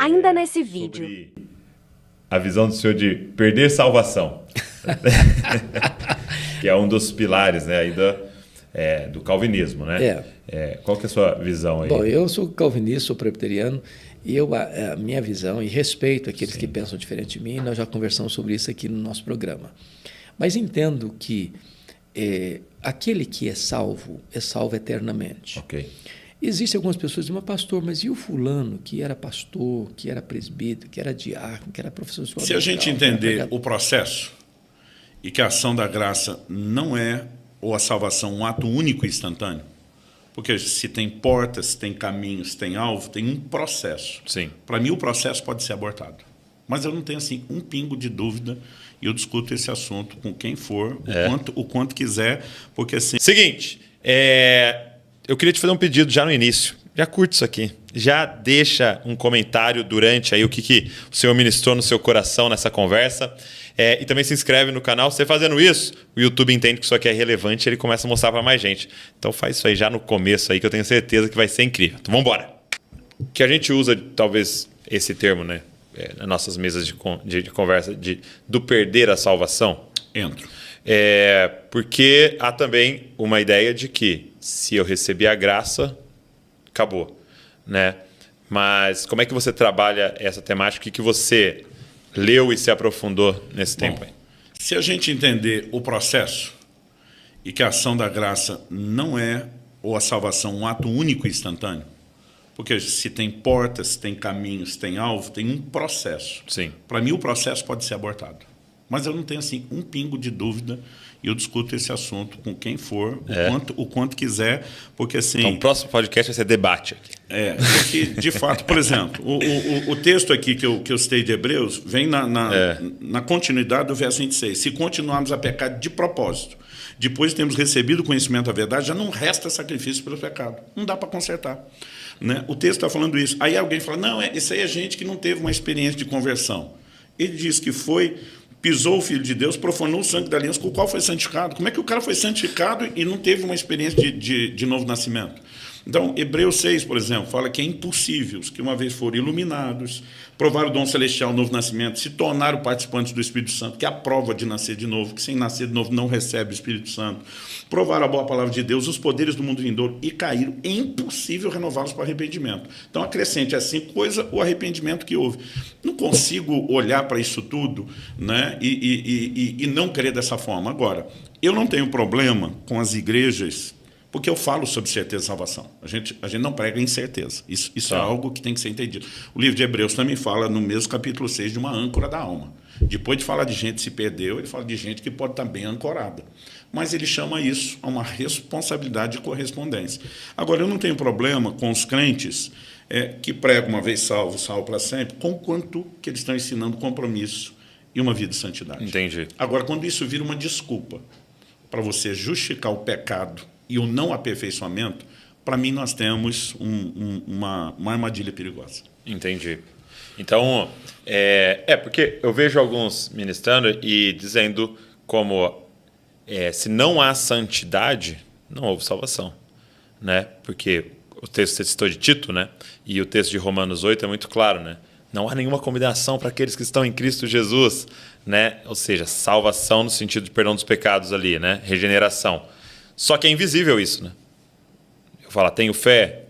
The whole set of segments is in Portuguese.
ainda nesse vídeo. Sobre a visão do senhor de perder salvação, que é um dos pilares, né, aí do calvinismo, né? Qual que é a sua visão aí? Bom, eu sou calvinista, sou presbiteriano, e a minha visão, e respeito aqueles que pensam diferente de mim, nós já conversamos sobre isso aqui no nosso programa. Mas entendo que aquele que é salvo eternamente. Ok. Existem algumas pessoas que dizem, mas pastor, mas e o fulano que era pastor, que era presbítero, que era diácono, que era professor de escola? Se a gente entender o processo e que a ação da graça não é, ou a salvação, um ato único e instantâneo, porque se tem portas, se tem caminhos, se tem alvo, tem um processo. Sim. Para mim, o processo pode ser abortado. Mas eu não tenho assim um pingo de dúvida e eu discuto esse assunto com quem for, o quanto quiser, porque assim... Seguinte, eu queria te fazer um pedido já no início. Já curte isso aqui. Já deixa um comentário durante aí o que o senhor ministrou no seu coração nessa conversa. E também se inscreve no canal. Você fazendo isso, o YouTube entende que isso aqui é relevante e ele começa a mostrar para mais gente. Então faz isso aí já no começo aí que eu tenho certeza que vai ser incrível. Então vamos embora. Que a gente usa talvez esse termo, né? Nas nossas mesas de conversa do perder a salvação. Entro. Porque há também uma ideia de que se eu receber a graça, acabou, né? Mas como é que você trabalha essa temática? O que você leu e se aprofundou nesse tempo aí? Se a gente entender o processo e que a ação da graça não é, ou a salvação, um ato único e instantâneo, porque se tem portas, se tem caminhos, se tem alvo, tem um processo. Sim. Para mim, o processo pode ser abortado. Mas eu não tenho assim um pingo de dúvida e eu discuto esse assunto com quem for, o quanto quiser, porque assim... Então o próximo podcast vai ser debate aqui. Porque de fato, por exemplo, o texto aqui que eu citei de Hebreus vem na continuidade do verso 26. Se continuarmos a pecar de propósito, depois de termos recebido o conhecimento da verdade, já não resta sacrifício pelo pecado. Não dá para consertar. Né? O texto está falando isso. Aí alguém fala, não, isso aí é gente que não teve uma experiência de conversão. Ele diz que pisou o Filho de Deus, profanou o sangue da aliança com o qual foi santificado. Como é que o cara foi santificado e não teve uma experiência de novo nascimento? Então, Hebreus 6, por exemplo, fala que é impossível os que uma vez foram iluminados, provaram o dom celestial, o novo nascimento, se tornaram participantes do Espírito Santo, que é a prova de nascer de novo, que sem nascer de novo não recebe o Espírito Santo, provaram a boa palavra de Deus, os poderes do mundo vindouro e caíram. É impossível renová-los para arrependimento. Então, acrescente assim, coisa o arrependimento que houve. Não consigo olhar para isso tudo, né, e não querer dessa forma. Agora, eu não tenho problema com as igrejas, porque eu falo sobre certeza e salvação. A gente não prega incerteza. Isso é algo que tem que ser entendido. O livro de Hebreus também fala, no mesmo capítulo 6, de uma âncora da alma. Depois de falar de gente que se perdeu, ele fala de gente que pode estar bem ancorada. Mas ele chama isso a uma responsabilidade de correspondência. Agora, eu não tenho problema com os crentes que pregam uma vez salvo, salvo para sempre, com quanto que eles estão ensinando compromisso e uma vida de santidade. Entendi. Agora, quando isso vira uma desculpa para você justificar o pecado e o não aperfeiçoamento, para mim nós temos uma armadilha perigosa. Entendi. Então, porque eu vejo alguns ministrando e dizendo como se não há santidade, não houve salvação, né? Porque o texto que você citou de Tito, né? E o texto de Romanos 8 é muito claro, né? Não há nenhuma condenação para aqueles que estão em Cristo Jesus, né? Ou seja, salvação no sentido de perdão dos pecados ali, né? Regeneração. Só que é invisível isso, né? Eu falo, tenho fé,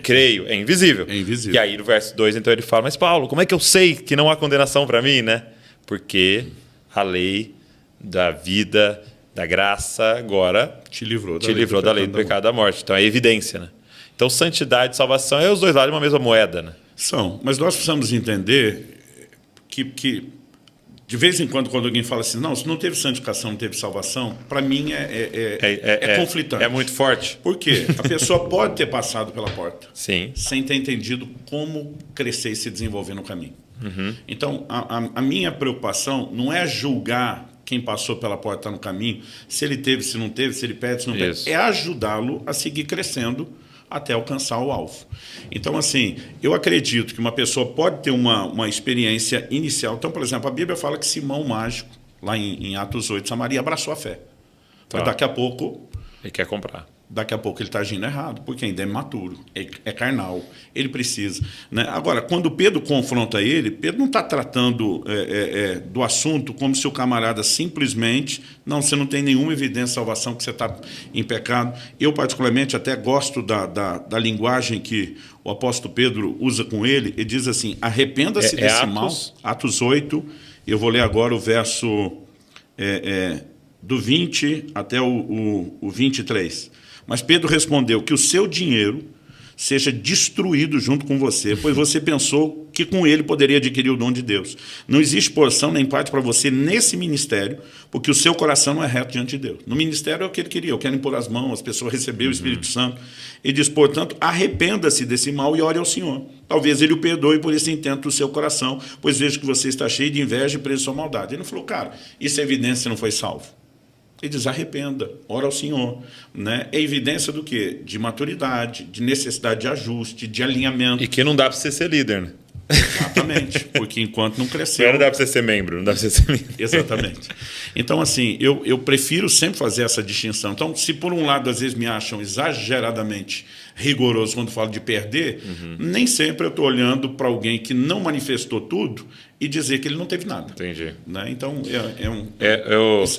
creio, é invisível. É invisível. E aí no verso 2, então ele fala, mas Paulo, como é que eu sei que não há condenação para mim, né? Porque a lei da vida, da graça, agora te livrou da lei do pecado e da morte. Então é evidência, né? Então santidade e salvação é os dois lados de uma mesma moeda, né? São, mas nós precisamos entender que de vez em quando alguém fala assim, não, se não teve santificação, não teve salvação, para mim é conflitante. É muito forte. Por quê? A pessoa pode ter passado pela porta, sim, sem ter entendido como crescer e se desenvolver no caminho. Uhum. Então, a minha preocupação não é julgar quem passou pela porta no caminho, se ele teve, se não teve, se ele perde, se não perde. É ajudá-lo a seguir crescendo até alcançar o alvo. Então, assim, eu acredito que uma pessoa pode ter uma experiência inicial. Então, por exemplo, a Bíblia fala que Simão Mágico, lá em Atos 8, Samaria, abraçou a fé. Mas daqui a pouco... ele quer comprar. daqui a pouco ele está agindo errado, porque ainda é imaturo, é carnal, ele precisa. Né? Agora, quando Pedro confronta ele, Pedro não está tratando do assunto como se o camarada simplesmente, não, você não tem nenhuma evidência de salvação, que você está em pecado. Eu, particularmente, até gosto da linguagem que o apóstolo Pedro usa com ele, ele diz assim, arrependa-se desse mal. Atos 8, eu vou ler agora o verso do 20 até o 23. Mas Pedro respondeu que o seu dinheiro seja destruído junto com você, pois você pensou que com ele poderia adquirir o dom de Deus. Não existe porção nem parte para você nesse ministério, porque o seu coração não é reto diante de Deus. No ministério é o que ele queria, eu quero impor as mãos, as pessoas receber o Espírito Santo. Ele diz, portanto, arrependa-se desse mal e ore ao Senhor. Talvez ele o perdoe por esse intento do seu coração, pois vejo que você está cheio de inveja e preso à sua maldade. Ele não falou, cara, isso é evidência que você não foi salvo. Ele diz, arrependa, ora ao Senhor. Né? É evidência do quê? De maturidade, de necessidade de ajuste, de alinhamento. E que não dá para você ser líder, né? Exatamente, porque enquanto não cresceu... Não dá para você ser membro, não dá para você ser membro. Exatamente. Então, assim, eu prefiro sempre fazer essa distinção. Então, se por um lado, às vezes, me acham exageradamente rigoroso quando falo de perder, nem sempre eu estou olhando para alguém que não manifestou tudo e dizer que ele não teve nada. Entendi. Né? Então,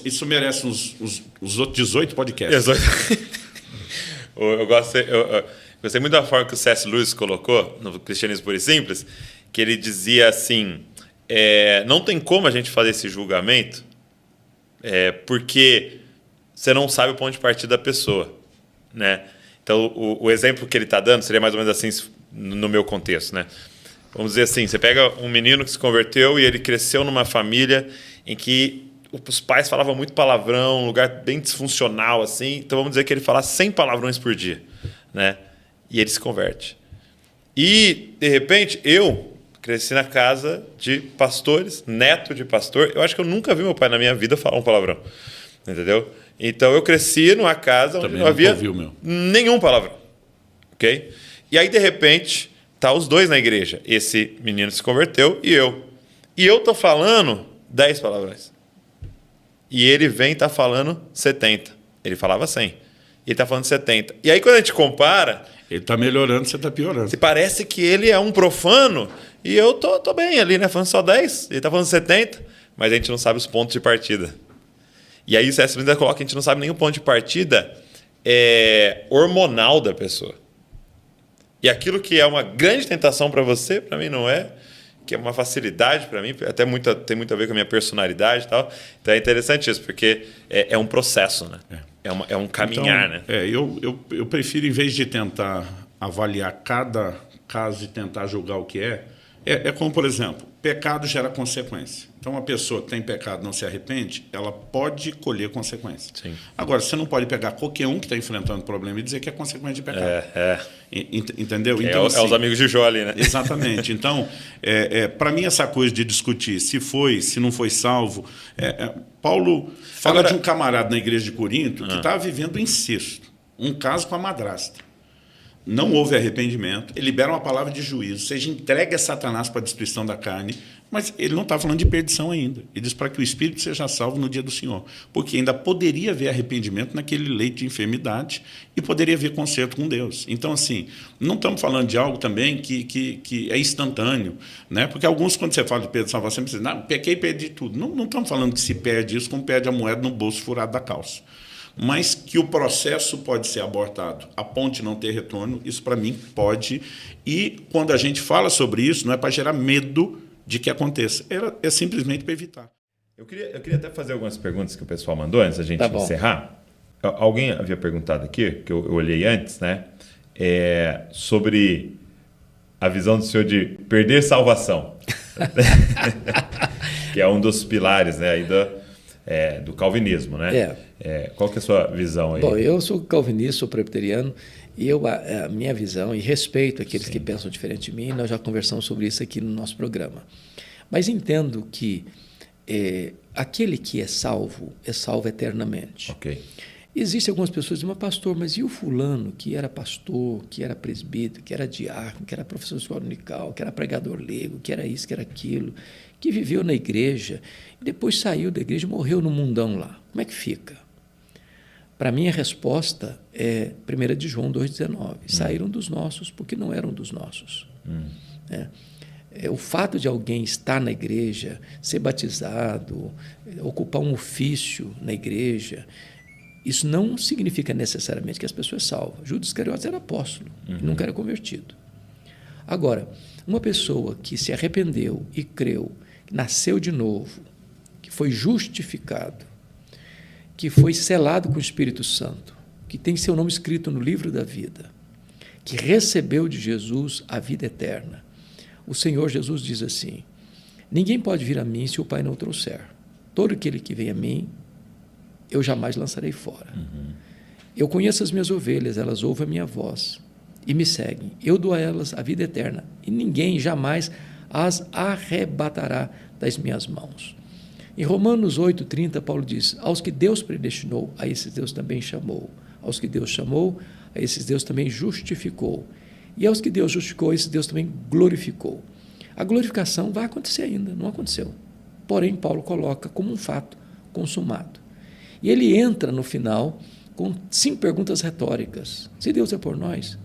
isso merece os outros 18 podcasts. Eu gostei muito da forma que o C.S. Lewis colocou no Cristianismo Puro e Simples, que ele dizia assim, não tem como a gente fazer esse julgamento porque você não sabe o ponto de partida da pessoa. Né? Então, o exemplo que ele está dando seria mais ou menos assim no meu contexto. Né? Vamos dizer assim, você pega um menino que se converteu e ele cresceu numa família em que os pais falavam muito palavrão, um lugar bem disfuncional, assim. Então, vamos dizer que ele falasse 100 palavrões por dia. Né? E ele se converte. E, de repente, eu cresci na casa de pastores, neto de pastor. Eu acho que eu nunca vi meu pai na minha vida falar um palavrão. Entendeu? Então, eu cresci numa casa onde não havia nenhum palavrão. Ok? E aí, de repente, tá os dois na igreja. Esse menino se converteu e eu. E eu tô falando 10 palavrões. E ele vem e tá falando 70. Ele falava 100. E ele tá falando 70. E aí, quando a gente compara... Ele está melhorando, você está piorando. Se parece que ele é um profano e eu tô bem ali, né? Falando só 10, ele está falando 70, mas a gente não sabe os pontos de partida. E aí o C.S. Lewis coloca que a gente não sabe nem o ponto de partida hormonal da pessoa. E aquilo que é uma grande tentação para você, para mim não é, que é uma facilidade para mim, até tem muito a ver com a minha personalidade e tal. Então é interessante isso, porque é um processo, né? É um caminhar, então, né? Eu prefiro, em vez de tentar avaliar cada caso e tentar julgar o que é como, por exemplo, pecado gera consequência. Então, uma pessoa que tem pecado e não se arrepende, ela pode colher consequência. Sim. Agora, você não pode pegar qualquer um que está enfrentando problema e dizer que é consequência de pecado. Entendeu? Então, assim, os amigos de Jó ali, né? Exatamente. Então, para mim, essa coisa de discutir se não foi salvo... Paulo fala de um camarada na igreja de Corinto que estava vivendo incesto, um caso com a madrasta. Não houve arrependimento, ele libera uma palavra de juízo, ou seja, entrega Satanás para a destruição da carne, mas ele não está falando de perdição ainda. Ele diz para que o espírito seja salvo no dia do Senhor, porque ainda poderia haver arrependimento naquele leito de enfermidade e poderia haver conserto com Deus. Então, assim, não estamos falando de algo também que é instantâneo, né? Porque alguns, quando você fala de perda de salvação, você diz, não, pequei e perdi tudo. Não estamos falando que se perde isso como perde a moeda no bolso furado da calça. Mas que o processo pode ser abortado, a ponte não ter retorno, isso para mim pode. E quando a gente fala sobre isso, não é para gerar medo de que aconteça, é simplesmente para evitar. Eu queria até fazer algumas perguntas que o pessoal mandou antes da gente encerrar. Alguém havia perguntado aqui, que eu olhei antes, né? Sobre a visão do senhor de perder salvação. Que é um dos pilares, né, aí do calvinismo, né? Qual que é a sua visão aí? Bom, eu sou calvinista, sou presbiteriano, e a minha visão, e respeito aqueles que pensam diferente de mim, nós já conversamos sobre isso aqui no nosso programa. Mas entendo que aquele que é salvo eternamente. Ok. Existem algumas pessoas que dizem, mas pastor, mas e o fulano que era pastor, que era presbítero, que era diácono, que era professor de escola dominical, que era pregador leigo, que era isso, que era aquilo, que viveu na igreja, e depois saiu da igreja e morreu no mundão lá. Como é que fica? Para mim, a resposta é 1 de João 2,19. Saíram dos nossos porque não eram dos nossos. O fato de alguém estar na igreja, ser batizado, ocupar um ofício na igreja, isso não significa necessariamente que as pessoas salvam. Judas Iscariotes era apóstolo, nunca era convertido. Agora, uma pessoa que se arrependeu e creu, que nasceu de novo, que foi justificado, que foi selado com o Espírito Santo, que tem seu nome escrito no livro da vida, que recebeu de Jesus a vida eterna. O Senhor Jesus diz assim: ninguém pode vir a mim se o Pai não o trouxer. Todo aquele que vem a mim, eu jamais lançarei fora. Eu conheço as minhas ovelhas, elas ouvem a minha voz e me seguem. Eu dou a elas a vida eterna e ninguém jamais as arrebatará das minhas mãos. Em Romanos 8,30, Paulo diz: aos que Deus predestinou, a esses Deus também chamou. Aos que Deus chamou, a esses Deus também justificou. E aos que Deus justificou, a esses Deus também glorificou. A glorificação vai acontecer ainda, não aconteceu. Porém, Paulo coloca como um fato consumado. E ele entra no final com 5 perguntas retóricas. Se Deus é por nós,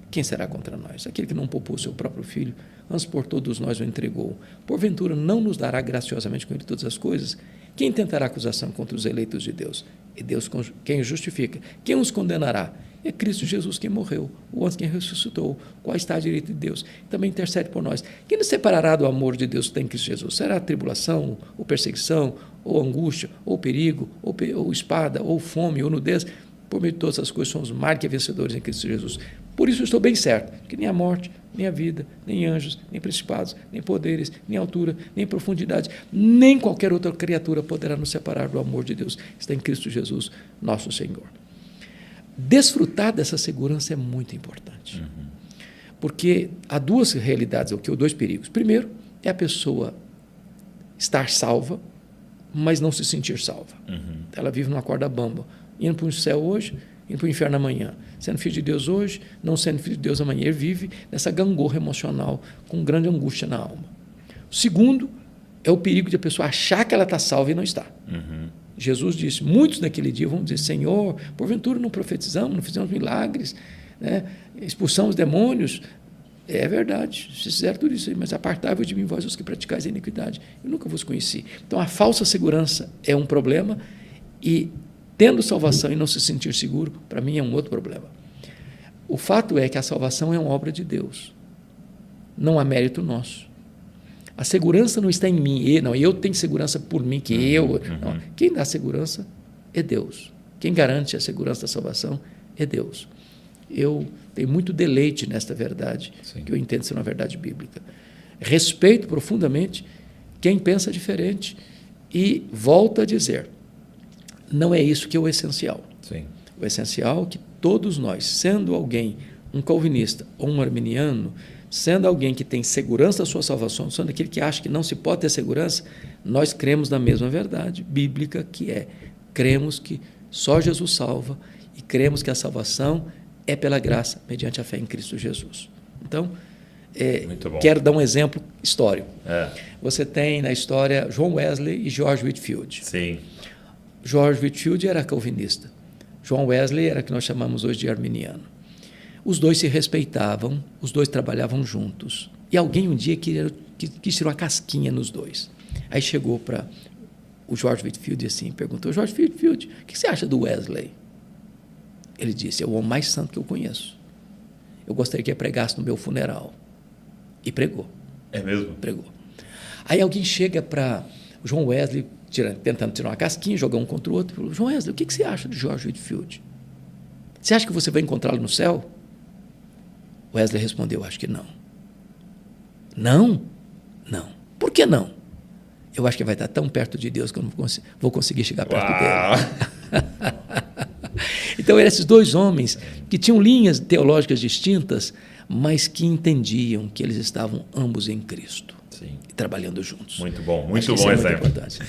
quem será contra nós? Aquele que não poupou seu próprio filho, antes por todos nós o entregou. Porventura não nos dará graciosamente com ele todas as coisas? Quem tentará acusação contra os eleitos de Deus? É Deus quem os justifica. Quem os condenará? É Cristo Jesus quem morreu, o antes quem ressuscitou, qual está à direita de Deus, também intercede por nós. Quem nos separará do amor de Deus que tem em Cristo Jesus? Será a tribulação, ou perseguição, ou angústia, ou perigo, ou espada, ou fome, ou nudez? Por meio de todas as coisas somos mais que vencedores em Cristo Jesus. Por isso estou bem certo que nem a morte, nem a vida, nem anjos, nem principados, nem poderes, nem altura, nem profundidade, nem qualquer outra criatura poderá nos separar do amor de Deus que está em Cristo Jesus, nosso Senhor. Desfrutar dessa segurança é muito importante, porque há 2 realidades, ou 2 perigos. Primeiro, é a pessoa estar salva, mas não se sentir salva. Ela vive numa corda bamba, indo para o céu hoje, indo para o inferno amanhã, sendo filho de Deus hoje, não sendo filho de Deus amanhã. Ele vive nessa gangorra emocional, com grande angústia na alma. O segundo é o perigo de a pessoa achar que ela está salva e não está. Jesus disse: muitos naquele dia vão dizer: Senhor, porventura não profetizamos, não fizemos milagres, né? Expulsamos demônios. É verdade, vocês fizeram tudo isso aí, mas apartai-vos de mim, vós os que praticais a iniquidade. Eu nunca vos conheci. Então, a falsa segurança é um problema, e tendo salvação e não se sentir seguro, para mim é um outro problema. O fato é que a salvação é uma obra de Deus, não há mérito nosso. A segurança não está em mim, eu tenho segurança por mim, que eu... Não. Quem dá segurança é Deus. Quem garante a segurança da salvação é Deus. Eu tenho muito deleite nesta verdade, Sim. que eu entendo ser uma verdade bíblica. Respeito profundamente quem pensa diferente e volto a dizer, não é isso que é o essencial. Sim. O essencial é que todos nós, sendo alguém um calvinista ou um arminiano, sendo alguém que tem segurança da sua salvação, sendo aquele que acha que não se pode ter segurança, nós cremos na mesma verdade bíblica, que é, cremos que só Jesus salva e cremos que a salvação é pela graça, mediante a fé em Cristo Jesus. Então, quero dar um exemplo histórico. Você tem na história John Wesley e George Whitefield. Sim. George Whitefield era calvinista. John Wesley era o que nós chamamos hoje de arminiano. Os dois se respeitavam, os dois trabalhavam juntos. E alguém um dia quis tirar uma casquinha nos dois. Aí chegou para o George Whitefield e assim, perguntou: George Whitefield, o que você acha do Wesley? Ele disse: é o homem mais santo que eu conheço. Eu gostaria que ele pregasse no meu funeral. E pregou. É mesmo? Pregou. Aí alguém chega para o John Wesley, tentando tirar uma casquinha, jogar um contra o outro, e falou: John Wesley, o que você acha do George Whitefield? Você acha que você vai encontrá-lo no céu? Wesley respondeu: acho que não. Não? Não. Por que não? Eu acho que vai estar tão perto de Deus que eu não vou conseguir chegar perto dele. Então, eram esses dois homens que tinham linhas teológicas distintas, mas que entendiam que eles estavam ambos em Cristo. Sim. E trabalhando juntos. Muito bom exemplo. Muito importante.